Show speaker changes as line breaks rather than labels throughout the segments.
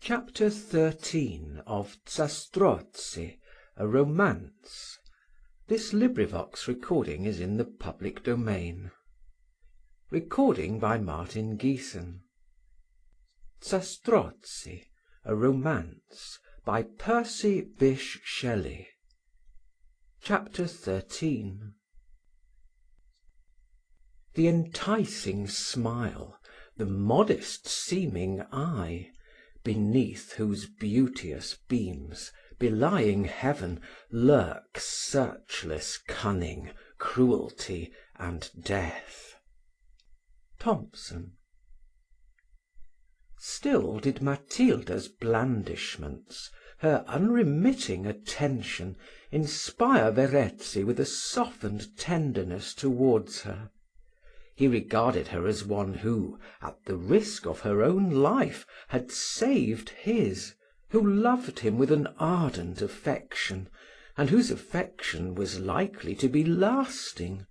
Chapter XIII of Zastrozzi, a Romance. This recording is in the public domain. Recording by Martin Geeson. Zastrozzi, a Romance, by Percy Bysshe Shelley. Chapter XIII. The enticing smile, the modest seeming eye, beneath whose beauteous beams, belying heaven, lurk searchless cunning, cruelty, and death. Thomson. Still did Matilda's blandishments, her unremitting attention, inspire Verezzi with a softened tenderness towards her. He regarded her as one who, at the risk of her own life, had saved his, who loved him with an ardent affection, and whose affection was likely to be lasting.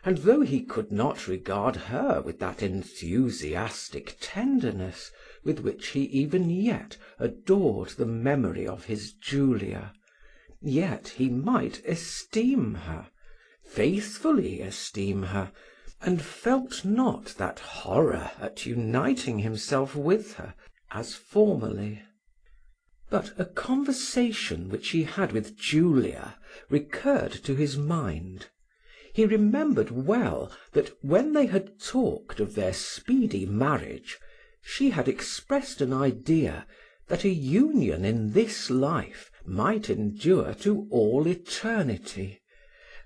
And though he could not regard her with that enthusiastic tenderness with which he even yet adored the memory of his Julia, yet he might esteem her, faithfully esteem her, and felt not that horror at uniting himself with her as formerly. But a conversation which he had with Julia recurred to his mind. He remembered well that when they had talked of their speedy marriage, she had expressed an idea that a union in this life might endure to all eternity,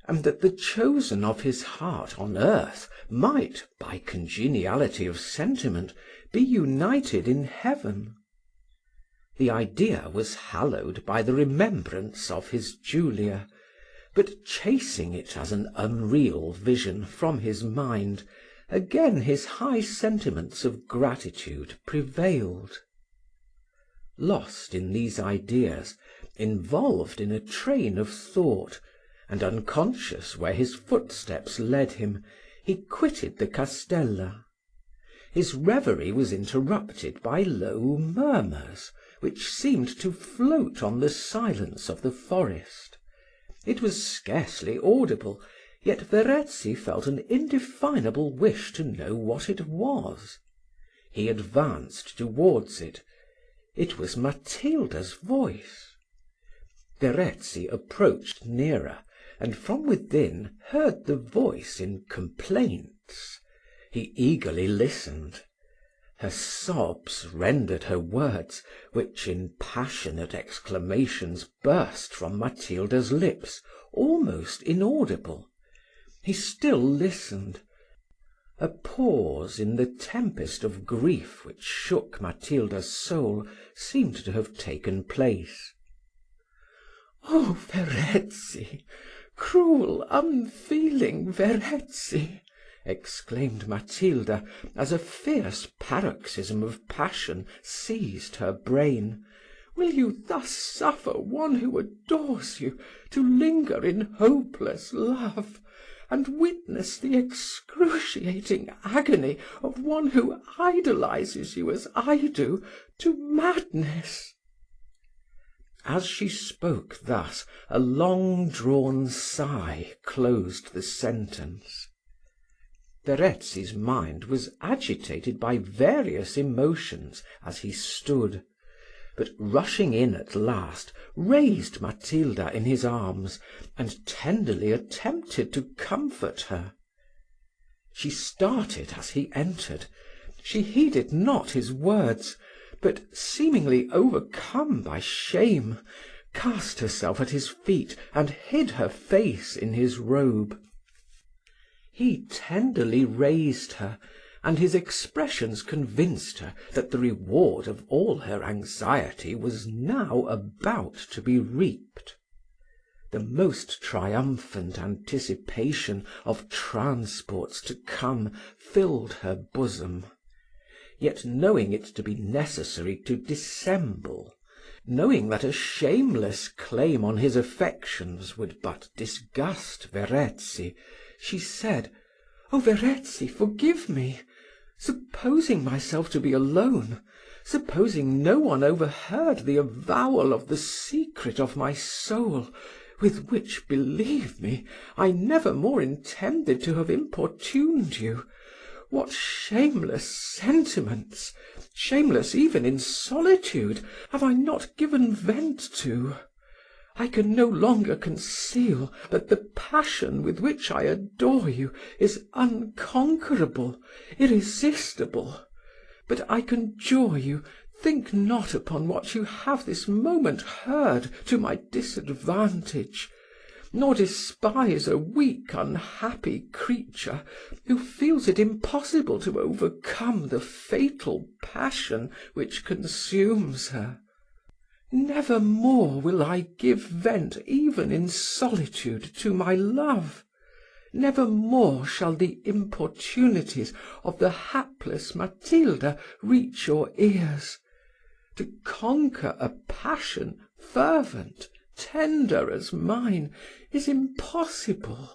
and that the chosen of his heart on earth might, by congeniality of sentiment, be united in heaven. The idea was hallowed by the remembrance of his Julia, but chasing it as an unreal vision from his mind, again his high sentiments of gratitude prevailed. Lost in these ideas, involved in a train of thought, and unconscious where his footsteps led him, he quitted the castella. His reverie was interrupted by low murmurs, which seemed to float on the silence of the forest. It was scarcely audible, yet Verezzi felt an indefinable wish to know what it was. He advanced towards it. It was Matilda's voice. Verezzi approached nearer, and from within heard the voice in complaints. He eagerly listened. Her sobs rendered her words, which in passionate exclamations burst from Matilda's lips, almost inaudible. He still listened. A pause in the tempest of grief which shook Matilda's soul seemed to have taken place. "Oh, Verezzi! Cruel, unfeeling Verezzi!" exclaimed Matilda, as a fierce paroxysm of passion seized her brain. "Will you thus suffer one who adores you to linger in hopeless love, and witness the excruciating agony of one who idolizes you as I do, to madness?" As she spoke thus, a long-drawn sigh closed the sentence. Verezzi's mind was agitated by various emotions as he stood, but rushing in at last, raised Matilda in his arms, and tenderly attempted to comfort her. She started as he entered. She heeded not his words, but, seemingly overcome by shame, cast herself at his feet and hid her face in his robe. He tenderly raised her, and his expressions convinced her that the reward of all her anxiety was now about to be reaped. The most triumphant anticipation of transports to come filled her bosom. Yet knowing it to be necessary to dissemble, knowing that a shameless claim on his affections would but disgust Verezzi, she said, "Oh, Verezzi, forgive me! Supposing myself to be alone, supposing no one overheard the avowal of the secret of my soul, with which, believe me, I never more intended to have importuned you, what shameless sentiments, shameless even in solitude, have I not given vent to! I can no longer conceal that the passion with which I adore you is unconquerable, irresistible. But I conjure you, think not upon what you have this moment heard to my disadvantage, nor despise a weak, unhappy creature who feels it impossible to overcome the fatal passion which consumes her. Never more will I give vent even in solitude to my love. Never more shall the importunities of the hapless Matilda reach your ears. To conquer a passion fervent, tender as mine, is impossible."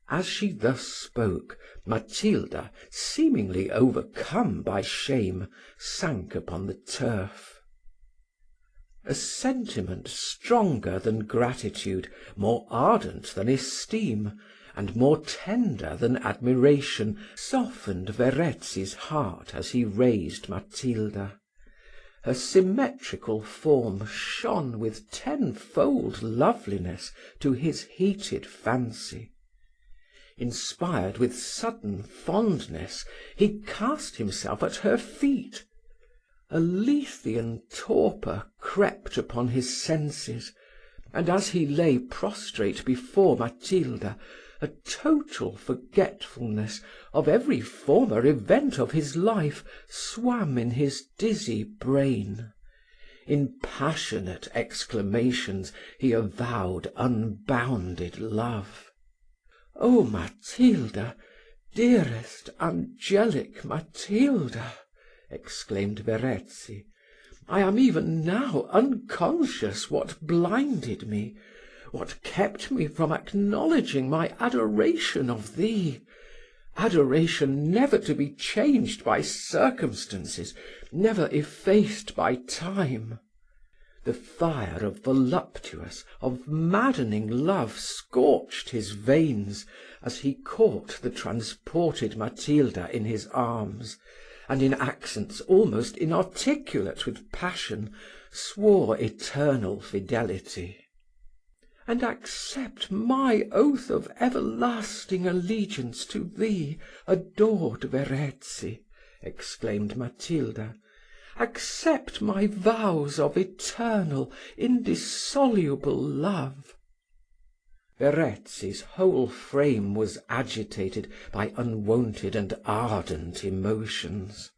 As she thus spoke, Matilda, seemingly overcome by shame, sank upon the turf. A sentiment stronger than gratitude, more ardent than esteem, and more tender than admiration, softened Verezzi's heart as he raised Matilda. Her symmetrical form shone with tenfold loveliness to his heated fancy. Inspired with sudden fondness, he cast himself at her feet. A Lethean torpor crept upon his senses, and as he lay prostrate before Matilda, a total forgetfulness of every former event of his life swam in his dizzy brain. In passionate exclamations he avowed unbounded love. "O Matilda, dearest, angelic Matilda!" exclaimed Verezzi, "I am even now unconscious what blinded me, what kept me from acknowledging my adoration of thee, adoration never to be changed by circumstances, never effaced by time. The fire of voluptuous, of maddening love scorched his veins as he caught the transported Matilda in his arms, and in accents almost inarticulate with passion, swore eternal fidelity. "And accept my oath of everlasting allegiance to thee, adored Verezzi," exclaimed Matilda. "Accept my vows of eternal, indissoluble love." Verezzi's whole frame was agitated by unwonted and ardent emotions.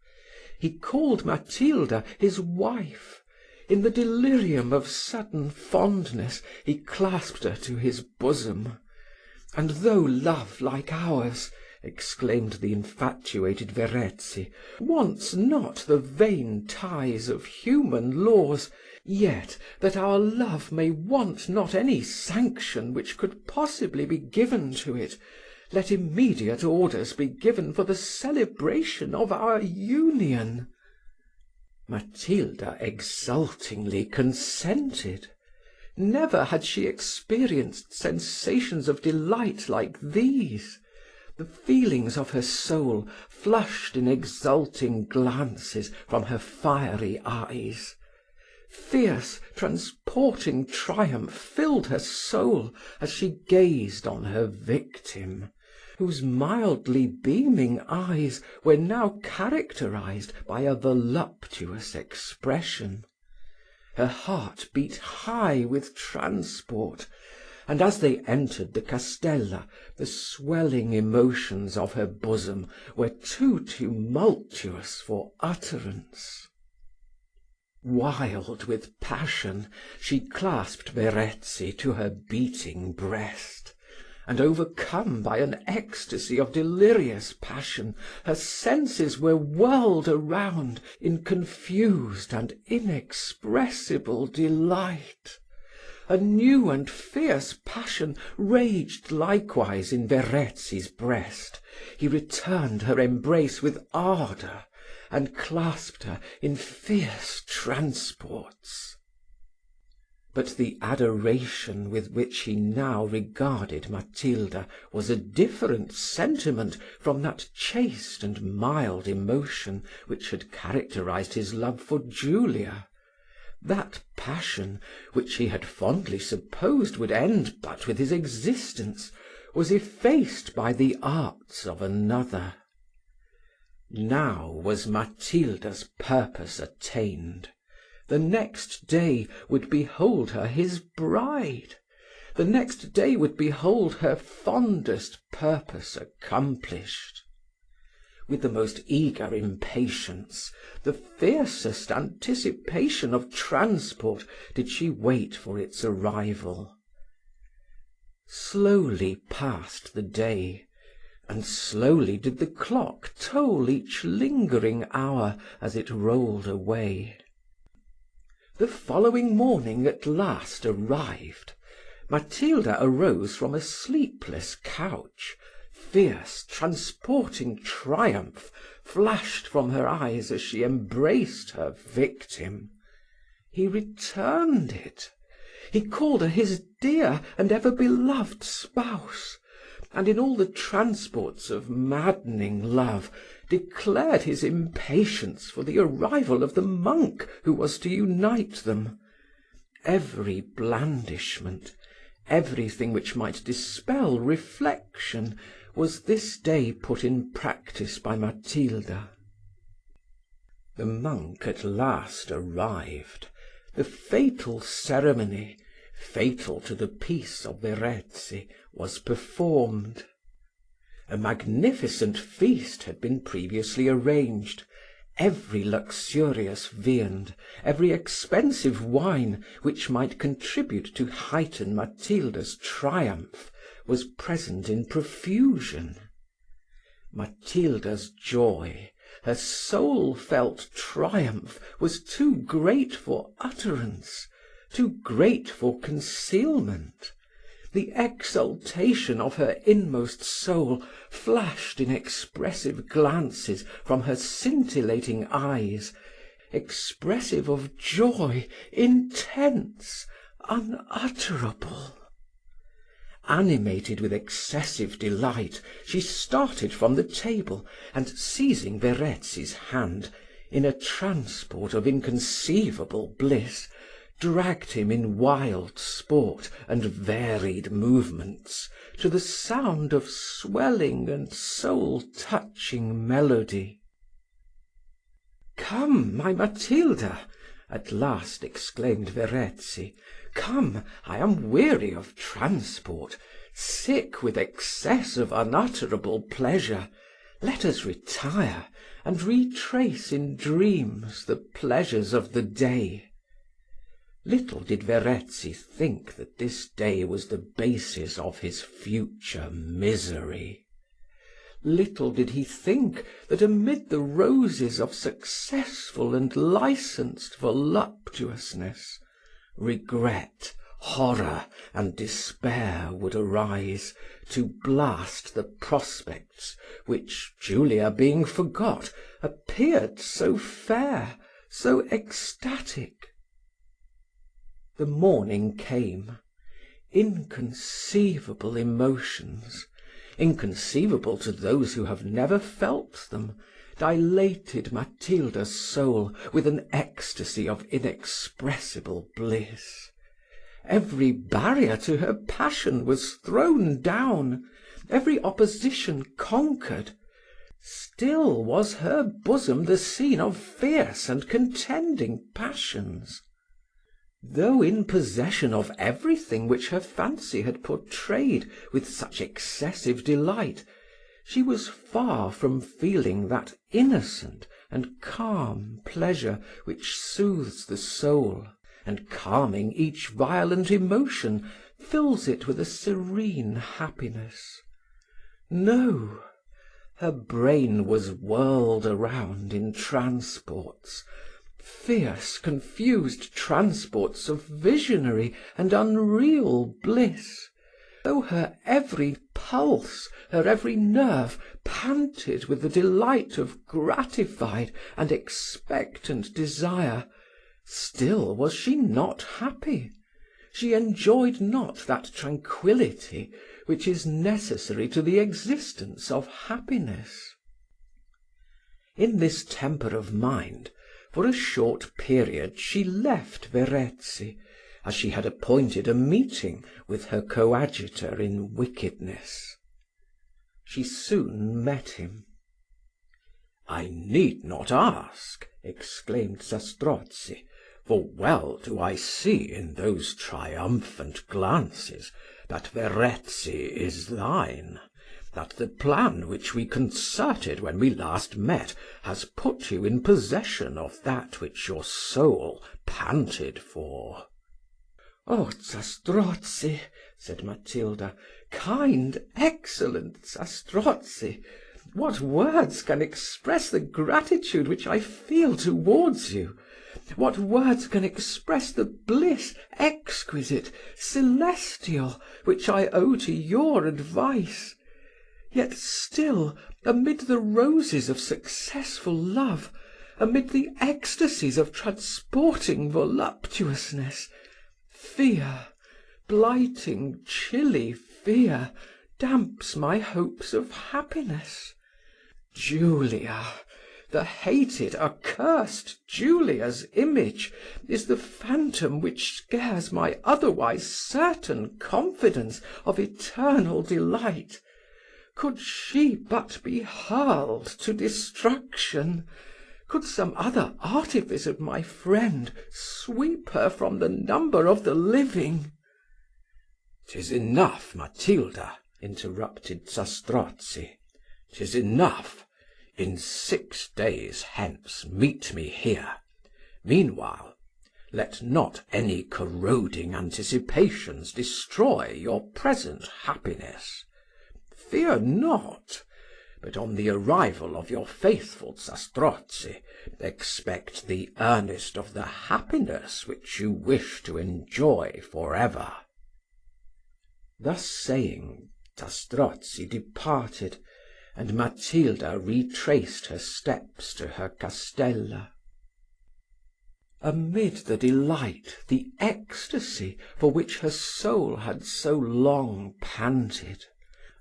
He called Matilda his wife. In the delirium of sudden fondness, he clasped her to his bosom. "And though love like ours," exclaimed the infatuated Verezzi, "wants not the vain ties of human laws, yet, that our love may want not any sanction which could possibly be given to it, let immediate orders be given for the celebration of our union." Matilda exultingly consented. Never had she experienced sensations of delight like these. The feelings of her soul flushed in exulting glances from her fiery eyes. Fierce, transporting triumph filled her soul as she gazed on her victim, whose mildly beaming eyes were now characterised by a voluptuous expression. Her heart beat high with transport, and as they entered the castella, the swelling emotions of her bosom were too tumultuous for utterance. Wild with passion, she clasped Verezzi to her beating breast, and, overcome by an ecstasy of delirious passion, her senses were whirled around in confused and inexpressible delight. A new and fierce passion raged likewise in Verezzi's breast. He returned her embrace with ardour, and clasped her in fierce transports. But the adoration with which he now regarded Matilda was a different sentiment from that chaste and mild emotion which had characterised his love for Julia. That passion, which he had fondly supposed would end but with his existence, was effaced by the arts of another. Now was Matilda's purpose attained. The next day would behold her his bride. The next day would behold her fondest purpose accomplished. With the most eager impatience, the fiercest anticipation of transport, did she wait for its arrival. Slowly passed the day, and slowly did the clock toll each lingering hour as it rolled away. The following morning at last arrived. Matilda arose from a sleepless couch. Fierce, transporting triumph flashed from her eyes as she embraced her victim. He returned it. He called her his dear and ever-beloved spouse, and in all the transports of maddening love declared his impatience for the arrival of the monk who was to unite them. Every blandishment, everything which might dispel reflection, was this day put in practice by Matilda. The monk at last arrived. The fatal ceremony, fatal to the peace of Verezzi, was performed. A magnificent feast had been previously arranged. Every luxurious viand, every expensive wine which might contribute to heighten Matilda's triumph, was present in profusion. Matilda's joy, her soul-felt triumph, was too great for utterance, too great for concealment. The exultation of her inmost soul flashed in expressive glances from her scintillating eyes, expressive of joy intense, unutterable. Animated with excessive delight, she started from the table, and seizing Verezzi's hand, in a transport of inconceivable bliss, dragged him in wild sport and varied movements to the sound of swelling and soul-touching melody. "Come, my Matilda," at last exclaimed Verezzi, "come, I am weary of transport, sick with excess of unutterable pleasure. Let us retire, and retrace in dreams the pleasures of the day." Little did Verezzi think that this day was the basis of his future misery. Little did he think that amid the roses of successful and licensed voluptuousness, regret, horror, and despair would arise to blast the prospects which, Julia being forgot, appeared so fair, so ecstatic. The morning came. Inconceivable emotions, inconceivable to those who have never felt them, dilated Matilda's soul with an ecstasy of inexpressible bliss. Every barrier to her passion was thrown down, every opposition conquered. Still was her bosom the scene of fierce and contending passions. Though in possession of everything which her fancy had portrayed with such excessive delight, she was far from feeling that innocent and calm pleasure which soothes the soul, and, calming each violent emotion, fills it with a serene happiness. No, her brain was whirled around in transports, fierce, confused transports of visionary and unreal bliss, though her every pulse, her every nerve panted with the delight of gratified and expectant desire, still was she not happy. She enjoyed not that tranquillity which is necessary to the existence of happiness. In this temper of mind, for a short period she left Verezzi, as she had appointed a meeting with her coadjutor in wickedness. She soon met him. "I need not ask," exclaimed Zastrozzi, "for well do I see in those triumphant glances that Verezzi is thine, that the plan which we concerted when we last met has put you in possession of that which your soul panted for." "Oh, Zastrozzi," said Matilda, "kind, excellent Zastrozzi, what words can express the gratitude which I feel towards you? What words can express the bliss exquisite, celestial, which I owe to your advice? Yet still, amid the roses of successful love, amid the ecstasies of transporting voluptuousness, fear, blighting, chilly fear, damps my hopes of happiness. Julia, the hated, accursed Julia's image, is the phantom which scares my otherwise certain confidence of eternal delight. Could she but be hurled to destruction, could some other artifice of my friend sweep her from the number of the living—" "'Tis enough, Matilda," interrupted Zastrozzi. "'Tis enough. In 6 days hence meet me here. Meanwhile, let not any corroding anticipations destroy your present happiness. Fear not, but on the arrival of your faithful Zastrozzi, expect the earnest of the happiness which you wish to enjoy for ever." Thus saying, Zastrozzi departed, and Matilda retraced her steps to her castella. Amid the delight, the ecstasy for which her soul had so long panted,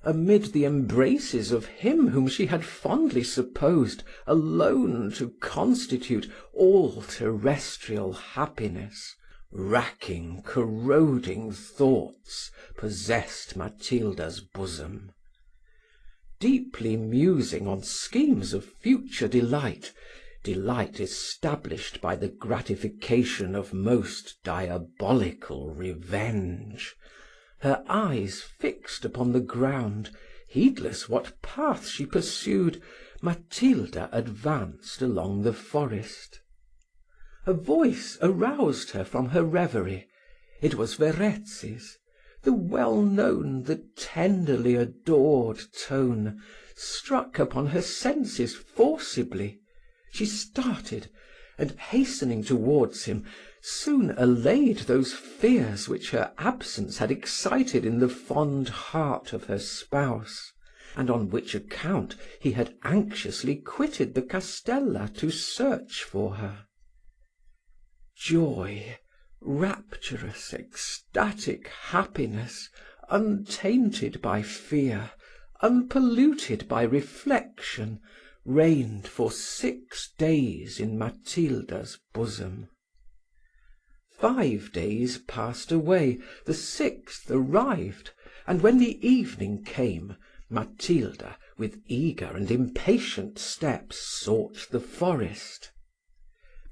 amid the embraces of him whom she had fondly supposed alone to constitute all terrestrial happiness, racking, corroding thoughts possessed Matilda's bosom. Deeply musing on schemes of future delight, delight established by the gratification of most diabolical revenge, her eyes fixed upon the ground, heedless what path she pursued, Matilda advanced along the forest. A voice aroused her from her reverie. It was Verezzi's. The well-known, the tenderly adored tone struck upon her senses forcibly. She started, and, hastening towards him, soon allayed those fears which her absence had excited in the fond heart of her spouse, and on which account he had anxiously quitted the castella to search for her. Joy, rapturous, ecstatic happiness, untainted by fear, unpolluted by reflection, reigned for 6 days in Matilda's bosom. 5 days passed away, the 6th arrived, and when the evening came, Matilda, with eager and impatient steps, sought the forest.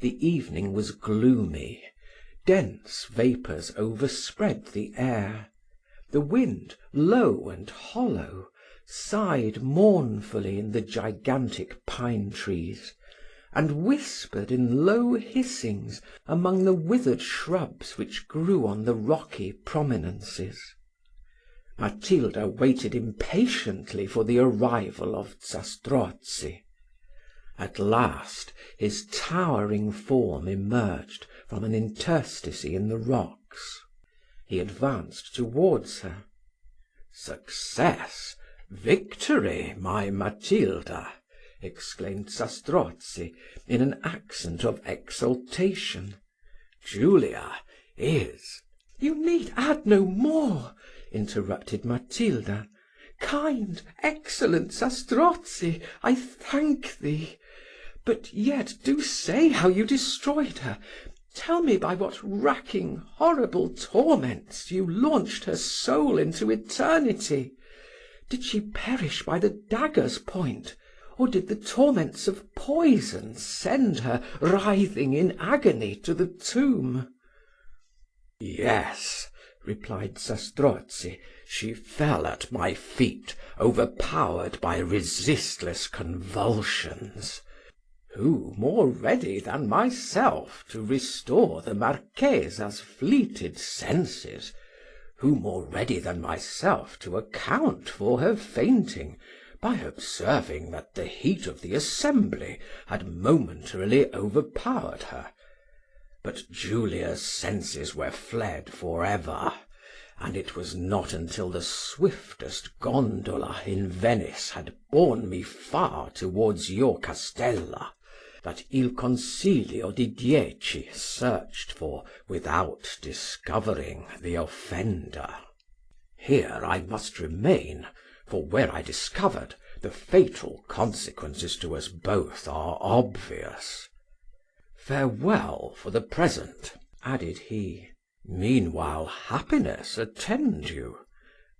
The evening was gloomy. Dense vapours overspread the air. The wind, low and hollow, sighed mournfully in the gigantic pine trees, and whispered in low hissings among the withered shrubs which grew on the rocky prominences. Matilda waited impatiently for the arrival of Zastrozzi. At last his towering form emerged from an interstice in the rocks. He advanced towards her. Success, victory, my Matilda! exclaimed Zastrozzi, in an accent of exultation. Julia is—
You need add no more, interrupted Matilda. Kind, excellent Zastrozzi, I thank thee. But yet do say how you destroyed her. Tell me by what racking, horrible torments you launched her soul into eternity. Did she perish by the dagger's point, or did the torments of poison send her writhing in agony to the tomb?
Yes, replied Zastrozzi, she fell at my feet, overpowered by resistless convulsions. Who more ready than myself to restore the Marchesa's fleeted senses? Who more ready than myself to account for her fainting, by observing that the heat of the assembly had momentarily overpowered her? But Julia's senses were fled for ever, and it was not until the swiftest gondola in Venice had borne me far towards your castella, that Il Consiglio di Dieci searched for without discovering the offender. Here I must remain, for where I discovered, the fatal consequences to us both are obvious. Farewell for the present, added he. Meanwhile happiness attend you,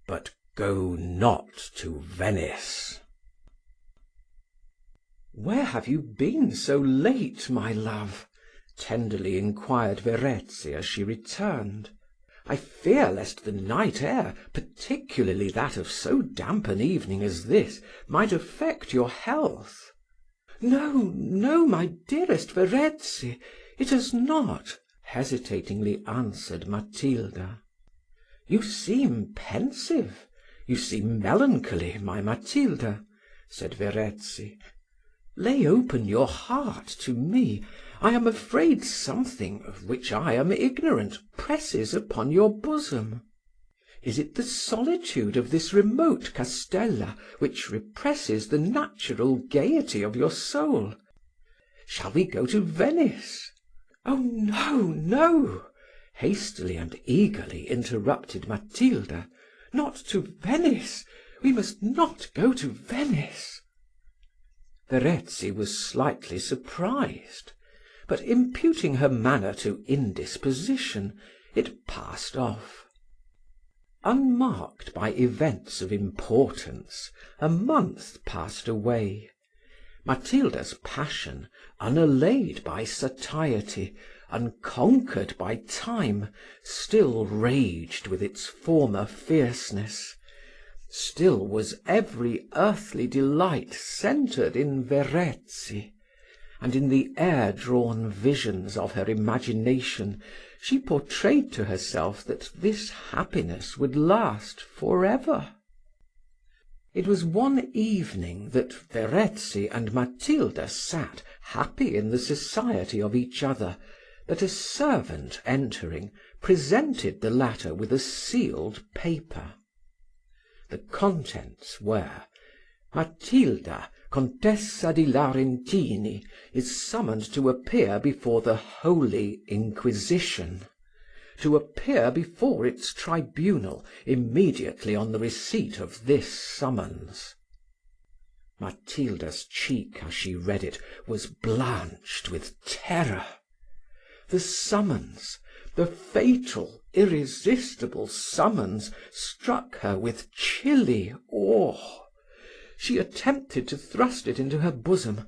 but go not to Venice.
Where have you been so late, my love? tenderly inquired Verezzi as she returned. I fear lest the night air, particularly that of so damp an evening as this, might affect your health. No, no, my dearest Verezzi, it has not, hesitatingly answered Matilda. You seem pensive, you seem melancholy, my Matilda, said Verezzi. Lay open your heart to me. I am afraid something, of which I am ignorant, presses upon your bosom. Is it the solitude of this remote castella which represses the natural gaiety of your soul? Shall we go to Venice? Oh, no, no! hastily and eagerly interrupted Matilda. Not to Venice! We must not go to Venice! Verezzi was slightly surprised, but imputing her manner to indisposition, it passed off. Unmarked by events of importance, a month passed away. Matilda's passion, unallayed by satiety, unconquered by time, still raged with its former fierceness. Still was every earthly delight centred in Verezzi, and in the air-drawn visions of her imagination she portrayed to herself that this happiness would last for ever. It was one evening that Verezzi and Matilda sat happy in the society of each other, that a servant entering presented the latter with a sealed paper. The contents were: Matilda, Contessa di Laurentini, is summoned to appear before the Holy Inquisition, to appear before its tribunal immediately on the receipt of this summons. Matilda's cheek, as she read it, was blanched with terror. The summons, the fatal, irresistible summons, struck her with chilly awe. She attempted to thrust it into her bosom,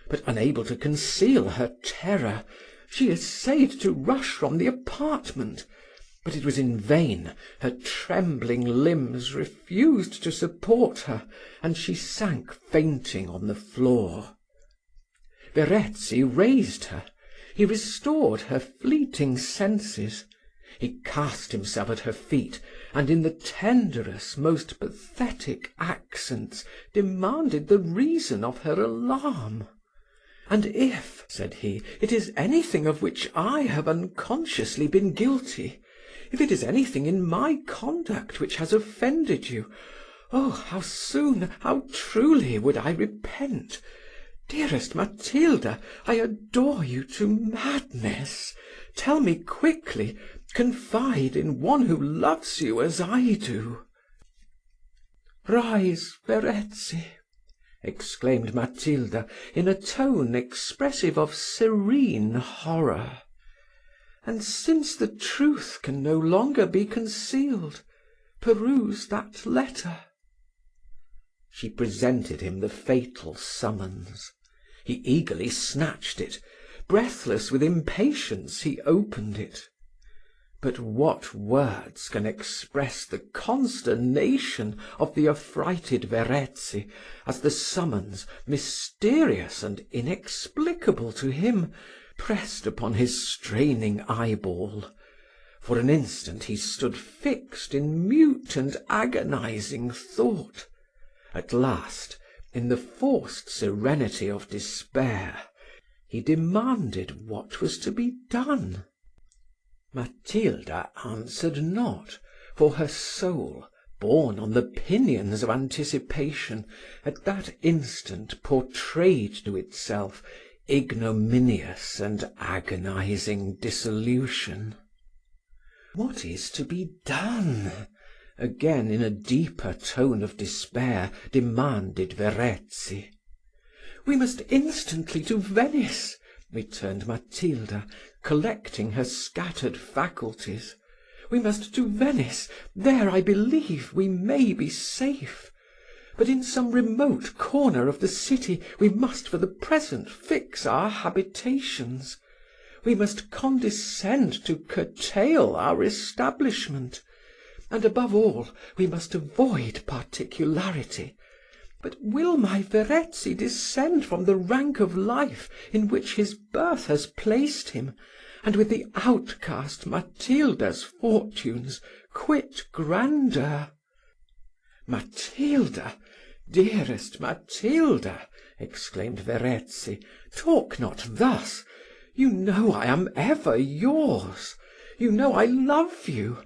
but unable to conceal her terror, she essayed to rush from the apartment, but it was in vain. Her trembling limbs refused to support her, and she sank fainting on the floor. Verezzi raised her. He restored her fleeting senses. He cast himself at her feet, and in the tenderest, most pathetic accents demanded the reason of her alarm. "And if," said he, "it is anything of which I have unconsciously been guilty, if it is anything in my conduct which has offended you, oh, how soon, how truly would I repent! Dearest Matilda, I adore you to madness. Tell me quickly, confide in one who loves you as I do." "Rise, Verezzi," exclaimed Matilda, in a tone expressive of serene horror. "And since the truth can no longer be concealed, peruse that letter." She presented him the fatal summons. He eagerly snatched it. Breathless with impatience, he opened it. But what words can express the consternation of the affrighted Verezzi, as the summons, mysterious and inexplicable to him, pressed upon his straining eyeball. For an instant he stood fixed in mute and agonizing thought. At last, in the forced serenity of despair, he demanded what was to be done. Matilda answered not, for her soul, borne on the pinions of anticipation, at that instant portrayed to itself ignominious and agonizing dissolution. "What is to be done?" again in a deeper tone of despair demanded Verezzi. "We must instantly to Venice," returned Matilda, collecting her scattered faculties. "We must to Venice. There, I believe, we may be safe. But in some remote corner of the city we must for the present fix our habitations. We must condescend to curtail our establishment. And above all, we must avoid particularity. But will my Verezzi descend from the rank of life in which his birth has placed him, and with the outcast Matilda's fortunes quit grandeur?" "Matilda, dearest Matilda," exclaimed Verezzi, "talk not thus. You know I am ever yours. You know I love you,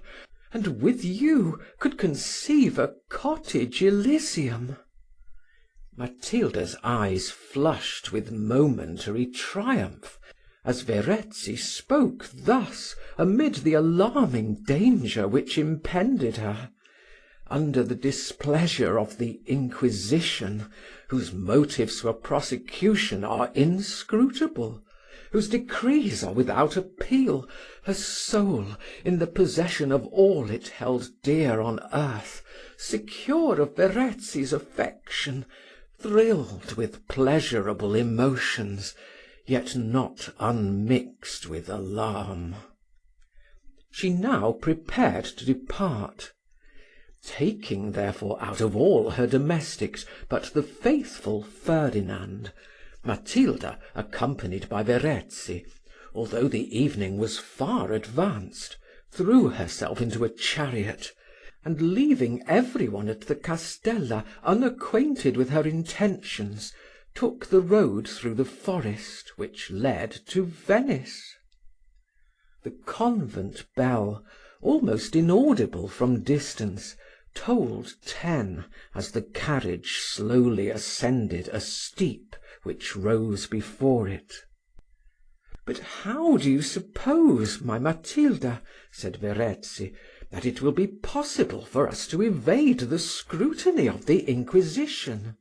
and with you could conceive a cottage Elysium." Matilda's eyes flushed with momentary triumph, as Verezzi spoke thus amid the alarming danger which impended her. Under the displeasure of the Inquisition, whose motives for prosecution are inscrutable, whose decrees are without appeal, her soul, in the possession of all it held dear on earth, secure of Verezzi's affection, thrilled with pleasurable emotions, yet not unmixed with alarm. She now prepared to depart. Taking, therefore, out of all her domestics but the faithful Ferdinand, Matilda, accompanied by Verezzi, although the evening was far advanced, threw herself into a chariot, and leaving every one at the castella unacquainted with her intentions, took the road through the forest which led to Venice. The convent bell, almost inaudible from distance, tolled 10 as the carriage slowly ascended a steep which rose before it. "But how do you suppose, my Matilda," said Verezzi, "that it will be possible for us to evade the scrutiny of the Inquisition?"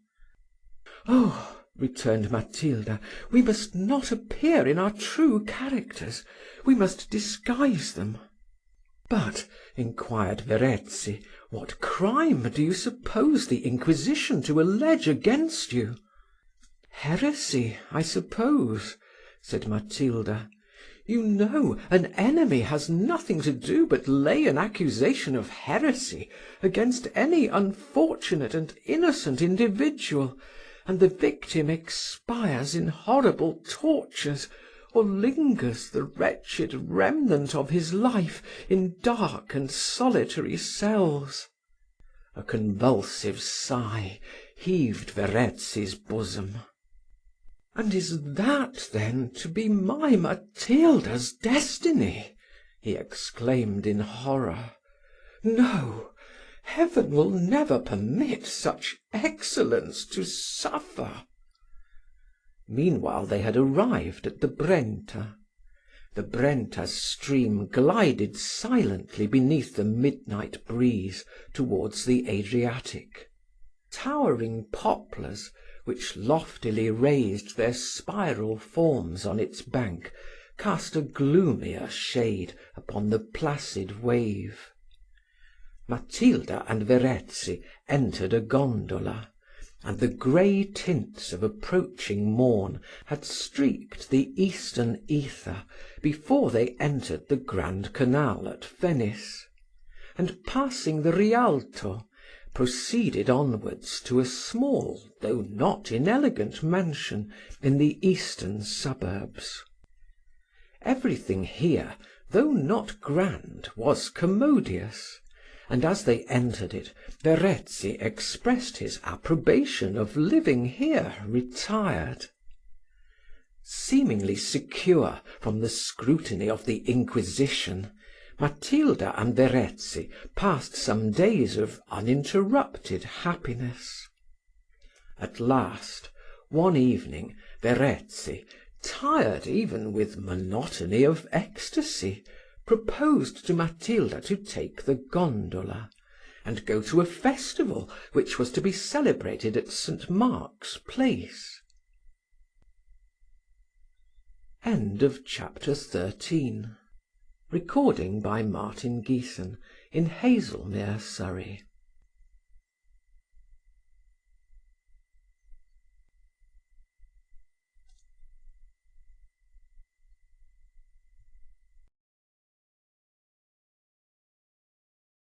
"Oh," returned Matilda, "we must not appear in our true characters. We must disguise them." "But," inquired Verezzi, "what crime do you suppose the Inquisition to allege against you?" "Heresy, I suppose," said Matilda. "You know, an enemy has nothing to do but lay an accusation of heresy against any unfortunate and innocent individual, and the victim expires in horrible tortures, or lingers the wretched remnant of his life in dark and solitary cells." A convulsive sigh heaved Verezzi's bosom. "And is that, then, to be my Matilda's destiny?"
he exclaimed in horror. "No, heaven will never permit such excellence to suffer." Meanwhile they had arrived at the Brenta. The Brenta's stream glided silently beneath the midnight breeze towards the Adriatic. Towering poplars, which loftily raised their spiral forms on its bank, cast a gloomier shade upon the placid wave. Matilda and Verezzi entered a gondola, and the grey tints of approaching morn had streaked the eastern ether before they entered the Grand Canal at Venice, and passing the Rialto, proceeded onwards to a small, though not inelegant mansion in the eastern suburbs. Everything here, though not grand, was commodious, and as they entered it, Verezzi expressed his approbation of living here retired. Seemingly secure from the scrutiny of the Inquisition, Matilda and Verezzi passed some days of uninterrupted happiness. At last, one evening, Verezzi, tired even with monotony of ecstasy, proposed to Matilda to take the gondola, and go to a festival which was to be celebrated at St. Mark's Place. Chapter 13. Recording by Martin Geeson in Hazelmere, Surrey.